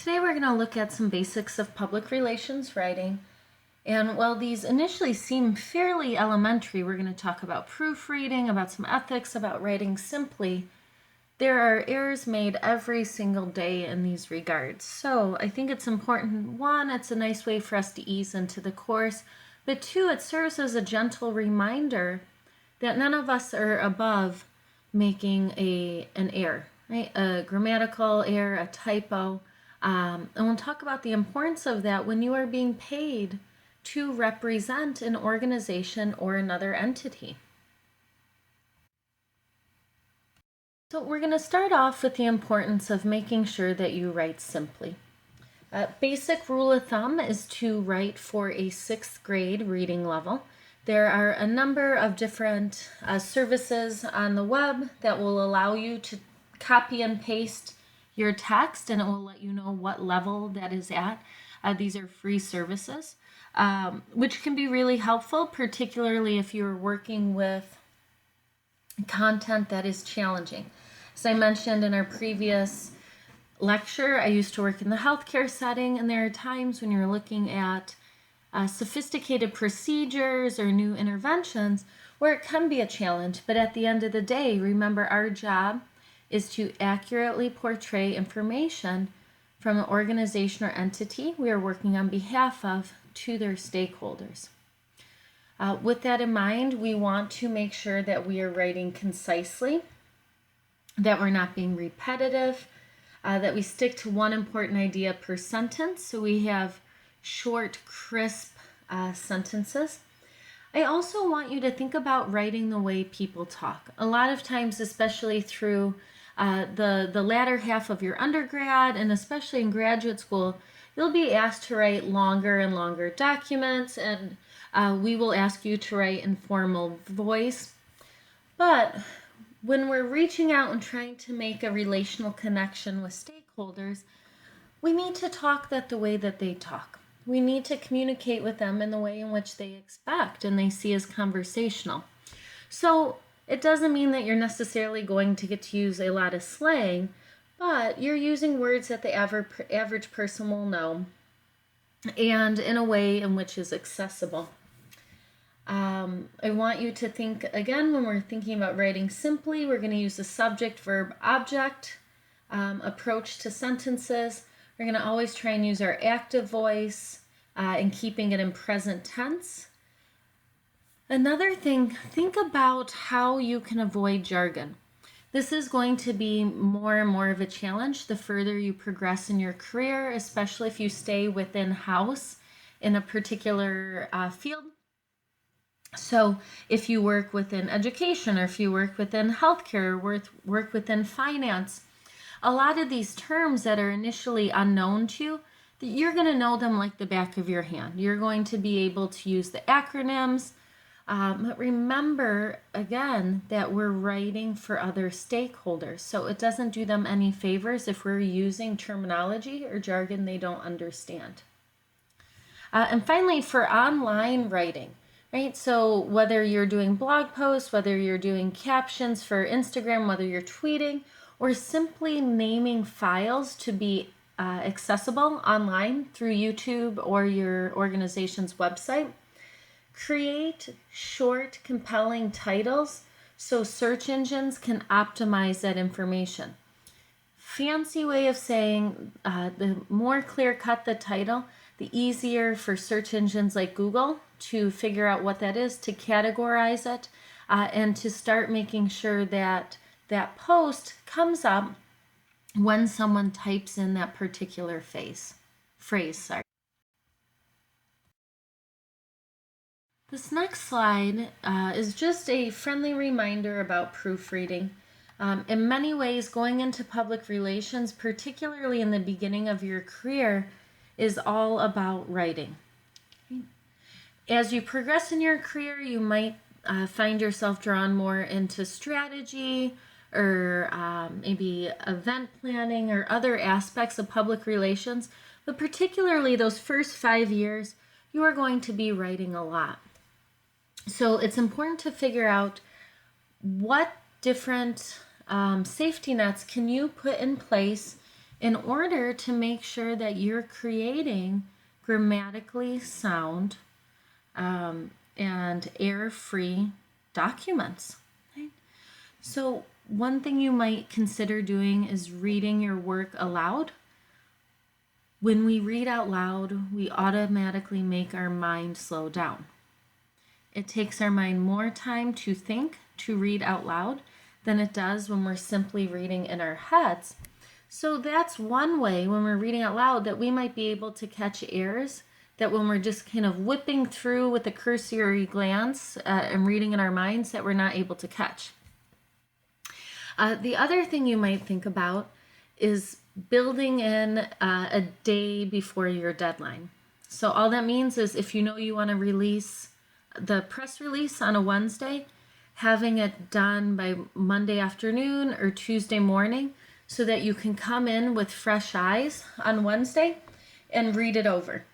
Today we're going to look at some basics of public relations writing. And while these initially seem fairly elementary, we're going to talk about proofreading, about some ethics, about writing simply. There are errors made every single day in these regards. So I think it's important. One, it's a nice way for us to ease into the course. But two, it serves as a gentle reminder that none of us are above making an error, right? A grammatical error, a typo. And we'll talk about the importance of that when you are being paid to represent an organization or another entity. So we're going to start off with the importance of making sure that you write simply. Basic rule of thumb is to write for a 6th grade reading level. There are a number of different services on the web that will allow you to copy and paste your text, and it will let you know what level that is at. These are free services, which can be really helpful, particularly if you're working with content that is challenging. As I mentioned in our previous lecture, I used to work in the healthcare setting, and there are times when you're looking at sophisticated procedures or new interventions where it can be a challenge. But at the end of the day, remember, our job is to accurately portray information from an organization or entity we are working on behalf of to their stakeholders. With that in mind, we want to make sure that we are writing concisely, that we're not being repetitive, that we stick to one important idea per sentence, so we have short, crisp sentences. I also want you to think about writing the way people talk. A lot of times, especially through the latter half of your undergrad and especially in graduate school, you'll be asked to write longer and longer documents, and we will ask you to write in formal voice. But when we're reaching out and trying to make a relational connection with stakeholders, we need to talk the way that they talk. We need to communicate with them in the way in which they expect and they see as conversational. So it doesn't mean that you're necessarily going to get to use a lot of slang, but you're using words that the average person will know and in a way in which is accessible. I want you to think, again, when we're thinking about writing simply, we're going to use the subject, verb, object approach to sentences. We're going to always try and use our active voice and keeping it in present tense. Another thing, think about how you can avoid jargon. This is going to be more and more of a challenge the further you progress in your career, especially if you stay within house in a particular field. So if you work within education, or if you work within healthcare, or work within finance, a lot of these terms that are initially unknown to you, you're going to know them like the back of your hand. You're going to be able to use the acronyms. But remember, again, that we're writing for other stakeholders. So it doesn't do them any favors if we're using terminology or jargon they don't understand. And finally, for online writing, right? So whether you're doing blog posts, whether you're doing captions for Instagram, whether you're tweeting, or simply naming files to be accessible online through YouTube or your organization's website, create short, compelling titles so search engines can optimize that information. Fancy way of saying, the more clear-cut the title, the easier for search engines like Google to figure out what that is, to categorize it, and to start making sure that that post comes up when someone types in that particular phrase. This next slide is just a friendly reminder about proofreading. In many ways, going into public relations, particularly in the beginning of your career, is all about writing. As you progress in your career, you might find yourself drawn more into strategy or maybe event planning or other aspects of public relations, but particularly those first 5 years, you are going to be writing a lot. So it's important to figure out what different safety nets can you put in place in order to make sure that you're creating grammatically sound and error-free documents. Right? So one thing you might consider doing is reading your work aloud. When we read out loud, we automatically make our mind slow down. It takes our mind more time to think, to read out loud, than it does when we're simply reading in our heads. So that's one way when we're reading out loud that we might be able to catch errors that when we're just kind of whipping through with a cursory glance and reading in our minds that we're not able to catch. The other thing you might think about is building in a day before your deadline. So all that means is if you know you want to release the press release on a Wednesday, having it done by Monday afternoon or Tuesday morning so that you can come in with fresh eyes on Wednesday and read it over.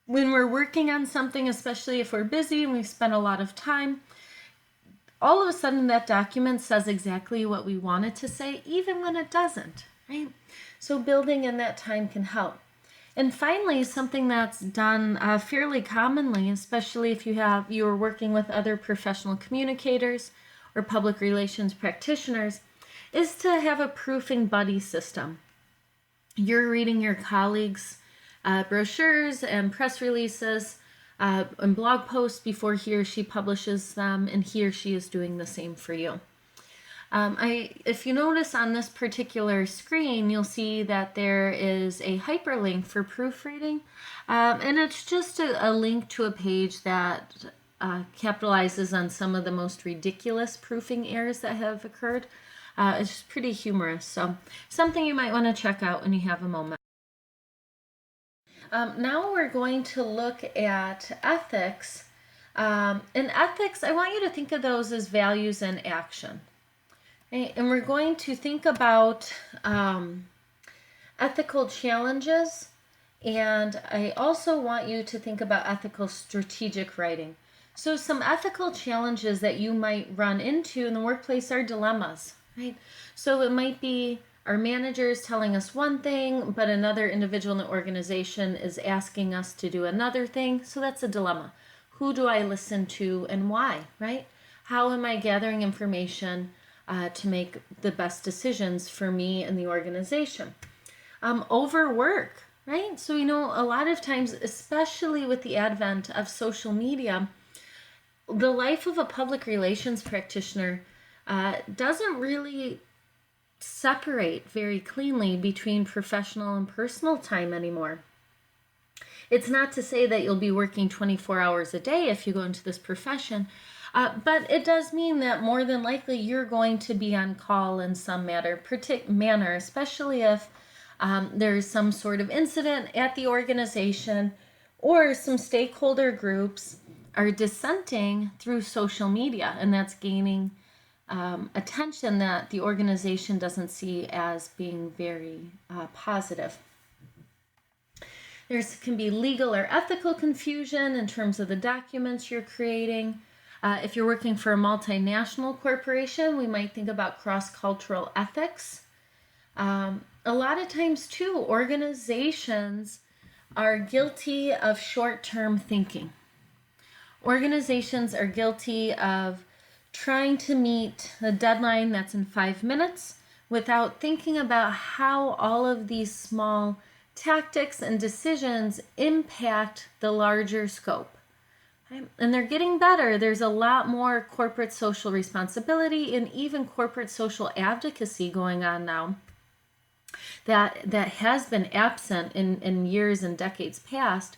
When we're working on something, especially if we're busy and we've spent a lot of time, all of a sudden that document says exactly what we want it to say, even when it doesn't, right? So building in that time can help. And finally, something that's done fairly commonly, especially if you are working with other professional communicators or public relations practitioners, is to have a proofing buddy system. You're reading your colleagues' brochures and press releases and blog posts before he or she publishes them, and he or she is doing the same for you. If you notice on this particular screen, you'll see that there is a hyperlink for proofreading, and it's just a link to a page that capitalizes on some of the most ridiculous proofing errors that have occurred. It's pretty humorous, so something you might want to check out when you have a moment. Now we're going to look at ethics. In ethics, I want you to think of those as values in action. Okay? And we're going to think about ethical challenges, and I also want you to think about ethical strategic writing. So some ethical challenges that you might run into in the workplace are dilemmas, right? So it might be our manager is telling us one thing, but another individual in the organization is asking us to do another thing. So that's a dilemma. Who do I listen to and why, right? How am I gathering information to make the best decisions for me and the organization? Overwork, right? So, a lot of times, especially with the advent of social media, the life of a public relations practitioner doesn't really separate very cleanly between professional and personal time anymore. It's not to say that you'll be working 24 hours a day if you go into this profession, but it does mean that more than likely you're going to be on call in some manner, especially if there's some sort of incident at the organization or some stakeholder groups are dissenting through social media, and that's gaining attention that the organization doesn't see as being very positive. There can be legal or ethical confusion in terms of the documents you're creating. If you're working for a multinational corporation, we might think about cross-cultural ethics. A lot of times, too, organizations are guilty of short-term thinking. Organizations are guilty of trying to meet a deadline that's in 5 minutes without thinking about how all of these small tactics and decisions impact the larger scope. Okay? And they're getting better. There's a lot more corporate social responsibility and even corporate social advocacy going on now that has been absent in years and decades past.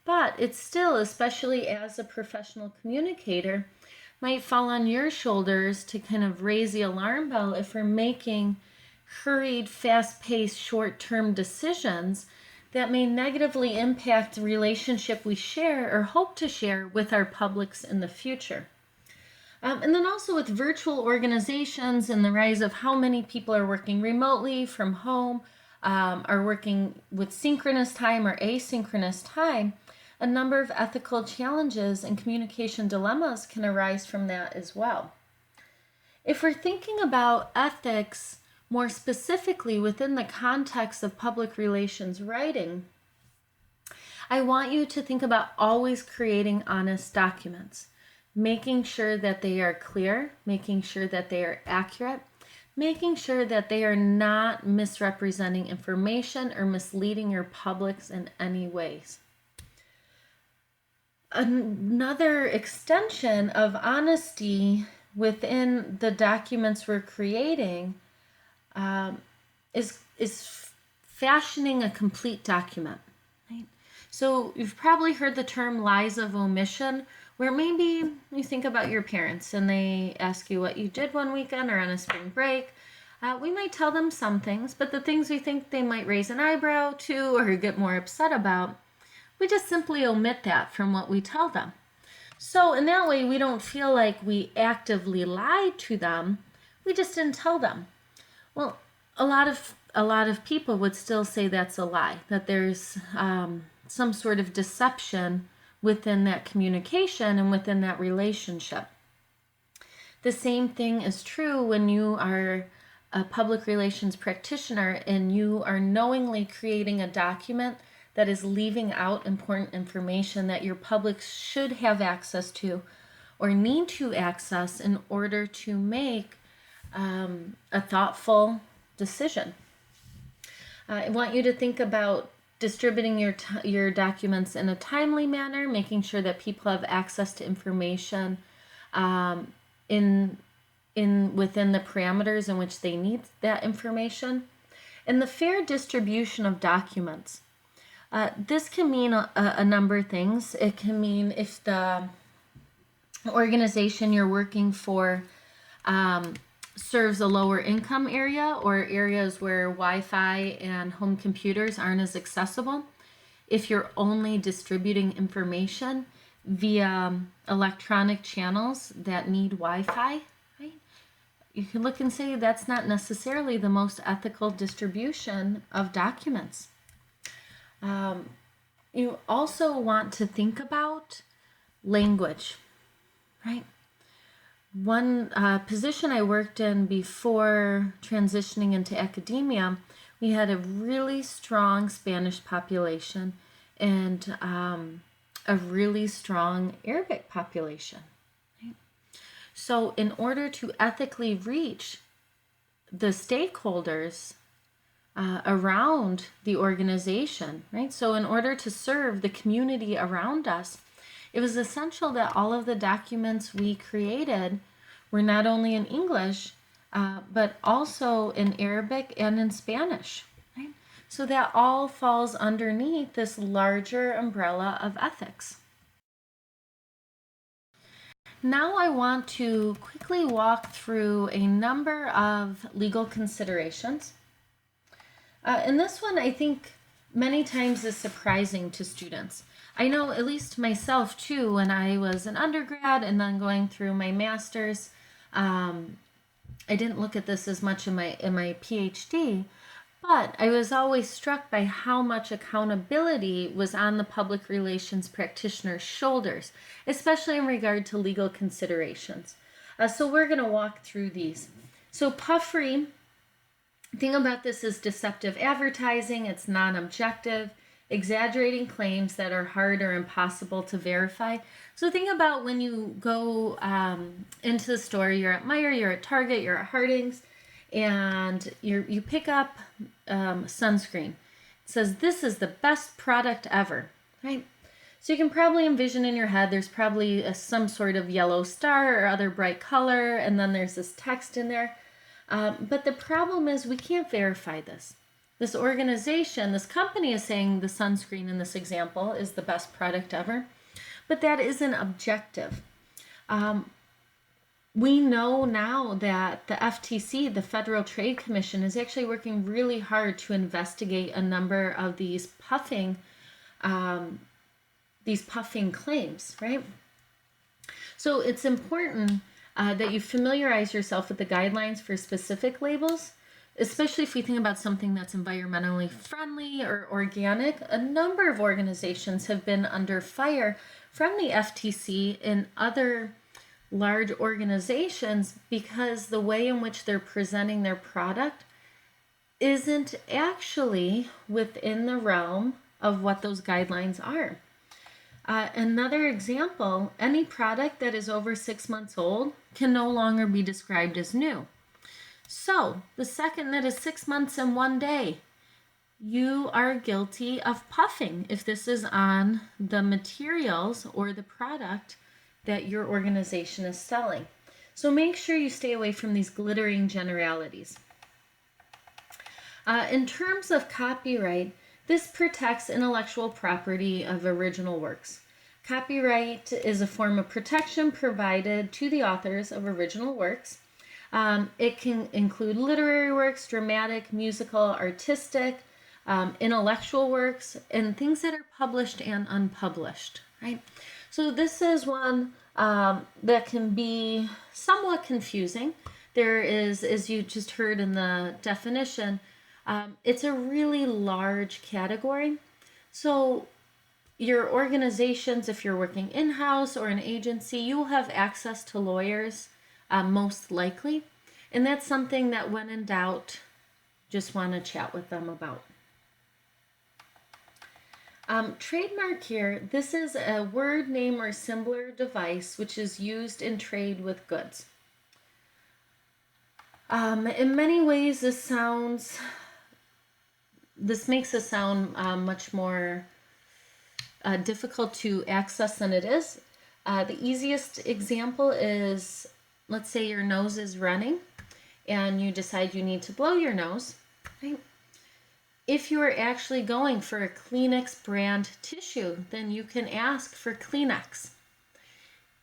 But it's still, especially as a professional communicator, might fall on your shoulders to kind of raise the alarm bell if we're making hurried, fast-paced, short-term decisions that may negatively impact the relationship we share or hope to share with our publics in the future. And then also with virtual organizations and the rise of how many people are working remotely from home, are working with synchronous time or asynchronous time, a number of ethical challenges and communication dilemmas can arise from that as well. If we're thinking about ethics More specifically, within the context of public relations writing, I want you to think about always creating honest documents, making sure that they are clear, making sure that they are accurate, making sure that they are not misrepresenting information or misleading your publics in any ways. Another extension of honesty within the documents we're creating is fashioning a complete document. Right? So you've probably heard the term lies of omission, where maybe you think about your parents and they ask you what you did one weekend or on a spring break. We might tell them some things, but the things we think they might raise an eyebrow to or get more upset about, we just simply omit that from what we tell them. So in that way, we don't feel like we actively lied to them. We just didn't tell them. Well, a lot of people would still say that's a lie, that there's some sort of deception within that communication and within that relationship. The same thing is true when you are a public relations practitioner and you are knowingly creating a document that is leaving out important information that your public should have access to or need to access in order to make a thoughtful decision. I want you to think about distributing your documents in a timely manner, making sure that people have access to information within the parameters in which they need that information, and the fair distribution of documents. This can mean a number of things. It can mean if the organization you're working for serves a lower income area or areas where Wi-Fi and home computers aren't as accessible. If you're only distributing information via electronic channels that need Wi-Fi, right? You can look and say that's not necessarily the most ethical distribution of documents. You also want to think about language, right? One position I worked in before transitioning into academia, we had a really strong Spanish population and a really strong Arabic population. Right? So in order to ethically reach the stakeholders around the organization, right? So in order to serve the community around us, it was essential that all of the documents we created were not only in English, but also in Arabic and in Spanish, right? So that all falls underneath this larger umbrella of ethics. Now I want to quickly walk through a number of legal considerations. And this one I think many times is surprising to students. I know at least myself too, when I was an undergrad and then going through my master's, I didn't look at this as much in my PhD, but I was always struck by how much accountability was on the public relations practitioner's shoulders, especially in regard to legal considerations. So we're going to walk through these. So puffery, the thing about this is deceptive advertising. It's non-objective, exaggerating claims that are hard or impossible to verify. So think about when you go into the store, you're at Meijer, you're at Target, you're at Harding's, and you pick up sunscreen. It says, this is the best product ever, right? So you can probably envision in your head, there's probably some sort of yellow star or other bright color, and then there's this text in there. But the problem is we can't verify this. This organization, this company is saying the sunscreen in this example is the best product ever, but that isn't objective. We know now that the FTC, the Federal Trade Commission, is actually working really hard to investigate a number of these puffing claims, right? So it's important that you familiarize yourself with the guidelines for specific labels, especially if we think about something that's environmentally friendly or organic. A number of organizations have been under fire from the FTC and other large organizations because the way in which they're presenting their product isn't actually within the realm of what those guidelines are. Another example, any product that is over 6 months old can no longer be described as new. So, the second that is 6 months and 1 day, you are guilty of puffing if this is on the materials or the product that your organization is selling. So make sure you stay away from these glittering generalities. In terms of copyright, this protects intellectual property of original works. Copyright is a form of protection provided to the authors of original works. It can include literary works, dramatic, musical, artistic, intellectual works, and things that are published and unpublished, right? So this is one that can be somewhat confusing. There is, as you just heard in the definition, it's a really large category. So your organizations, if you're working in-house or an agency, you will have access to lawyers, most likely. And that's something that when in doubt, just want to chat with them about. Trademark here, this is a word, name, or similar device which is used in trade with goods. In many ways, this makes it sound much more difficult to access than it is. The easiest example is, let's say your nose is running and you decide you need to blow your nose, right? If you are actually going for a Kleenex brand tissue, then you can ask for Kleenex.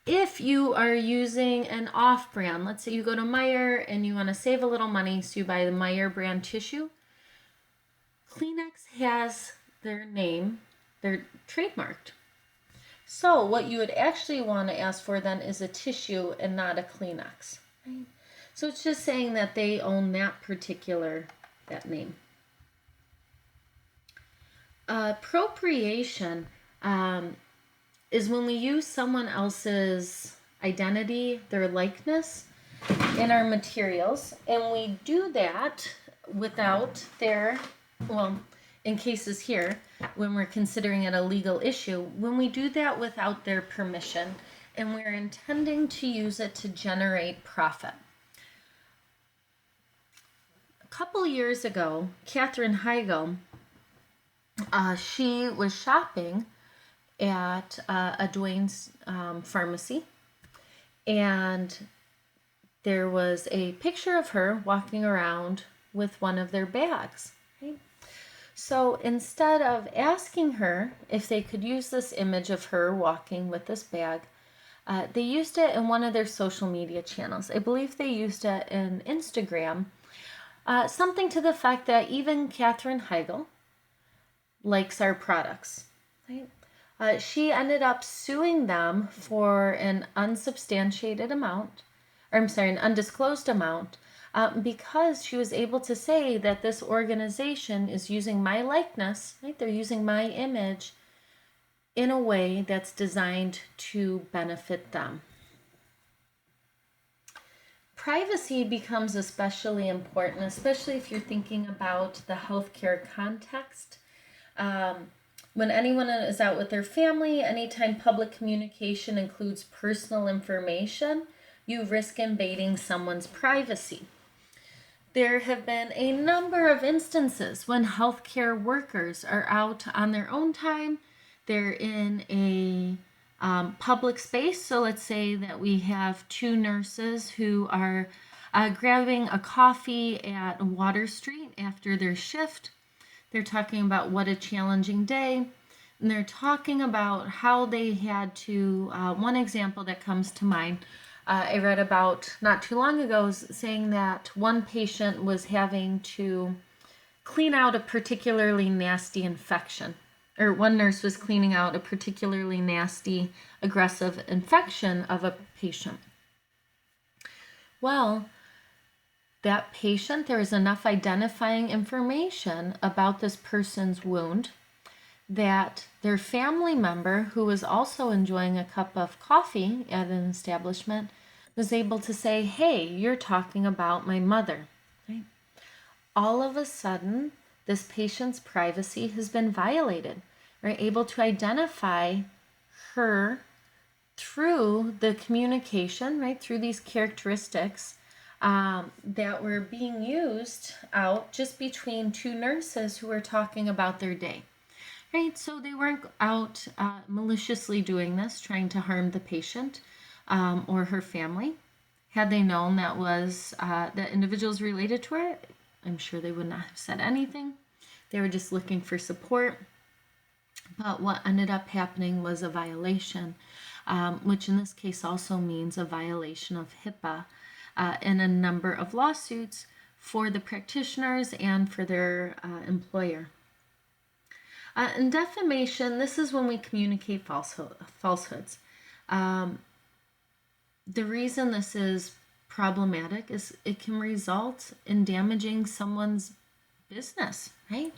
If you are using an off-brand, let's say you go to Meijer and you want to save a little money, so you buy the Meijer brand tissue, Kleenex has their name, they're trademarked. So what you would actually want to ask for then is a tissue and not a Kleenex, right? So it's just saying that they own that name. Appropriation is when we use someone else's identity, their likeness, in our materials, and we do that without their, well, in cases here, when we're considering it a legal issue, when we do that without their permission, and we're intending to use it to generate profit. A couple years ago, Katherine Heigl, she was shopping at a Dwayne's pharmacy, and there was a picture of her walking around with one of their bags. Right? So instead of asking her if they could use this image of her walking with this bag, they used it in one of their social media channels. I believe they used it in Instagram, something to the fact that even Katherine Heigl likes our products. Right? She ended up suing them for an unsubstantiated amount, an undisclosed amount, because she was able to say that this organization is using my likeness, right? They're using my image in a way that's designed to benefit them. Privacy becomes especially important, especially if you're thinking about the healthcare context. When anyone is out with their family, anytime public communication includes personal information, you risk invading someone's privacy. There have been a number of instances when healthcare workers are out on their own time. They're in a public space. So let's say that we have two nurses who are grabbing a coffee at Water Street after their shift. They're talking about what a challenging day. And they're talking about how they had to, one example that comes to mind, I read about not too long ago, saying that one patient was having to clean out a particularly nasty infection. Or one nurse was cleaning out a particularly nasty, aggressive infection of a patient. Well, that patient, there was enough identifying information about this person's wound that their family member, who was also enjoying a cup of coffee at an establishment, was able to say, hey, you're talking about my mother. Right? all of a sudden, this patient's privacy has been violated. We're able to identify her through the communication, right, through these characteristics that were being used out just between two nurses who were talking about their day. Right, so they weren't out maliciously doing this, trying to harm the patient or her family. Had they known that was that individuals related to her, I'm sure they would not have said anything. They were just looking for support. But what ended up happening was a violation, which in this case also means a violation of HIPAA in a number of lawsuits for the practitioners and for their employer. In defamation, this is when we communicate falsehoods. The reason this is problematic is it can result in damaging someone's business, right?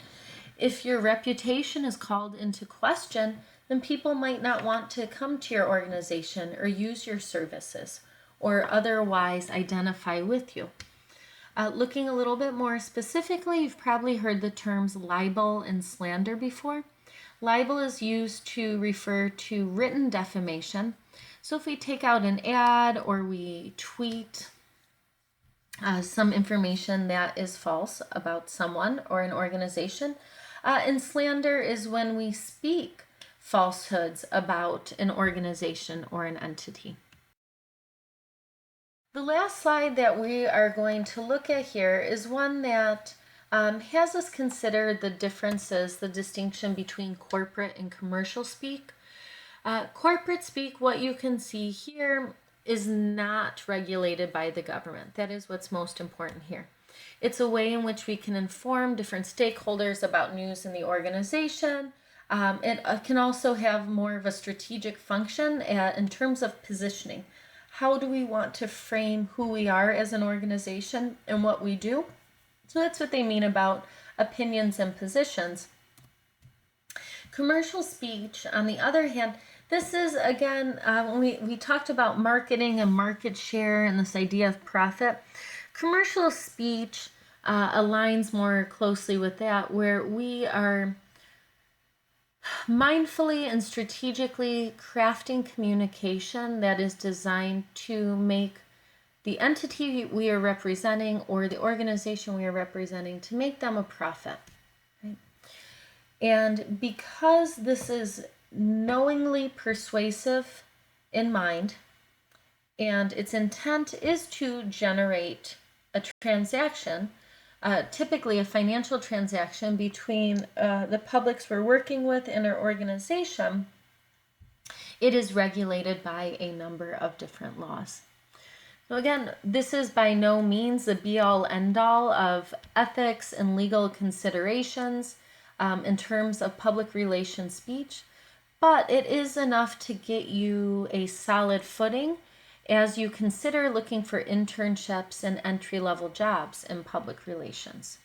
If your reputation is called into question, then people might not want to come to your organization or use your services or otherwise identify with you. Looking a little bit more specifically, you've probably heard the terms libel and slander before. Libel is used to refer to written defamation. So if we take out an ad or we tweet some information that is false about someone or an organization, and slander is when we speak falsehoods about an organization or an entity. The last slide that we are going to look at here is one that has us consider the differences, the distinction between corporate and commercial speak. Corporate speak, what you can see here, is not regulated by the government. That is what's most important here. It's a way in which we can inform different stakeholders about news in the organization. It can also have more of a strategic function in terms of positioning. How do we want to frame who we are as an organization and what we do? So that's what they mean about opinions and positions. Commercial speech, on the other hand, this is, again, when we talked about marketing and market share and this idea of profit. Commercial speech aligns more closely with that, where we are mindfully and strategically crafting communication that is designed to make the entity we are representing or the organization we are representing, to make them a profit. Right? And because this is knowingly persuasive in mind, and its intent is to generate a transaction, typically a financial transaction between the publics we're working with and our organization, it is regulated by a number of different laws. So again, this is by no means the be-all end-all of ethics and legal considerations in terms of public relations speech, but it is enough to get you a solid footing as you consider looking for internships and entry-level jobs in public relations.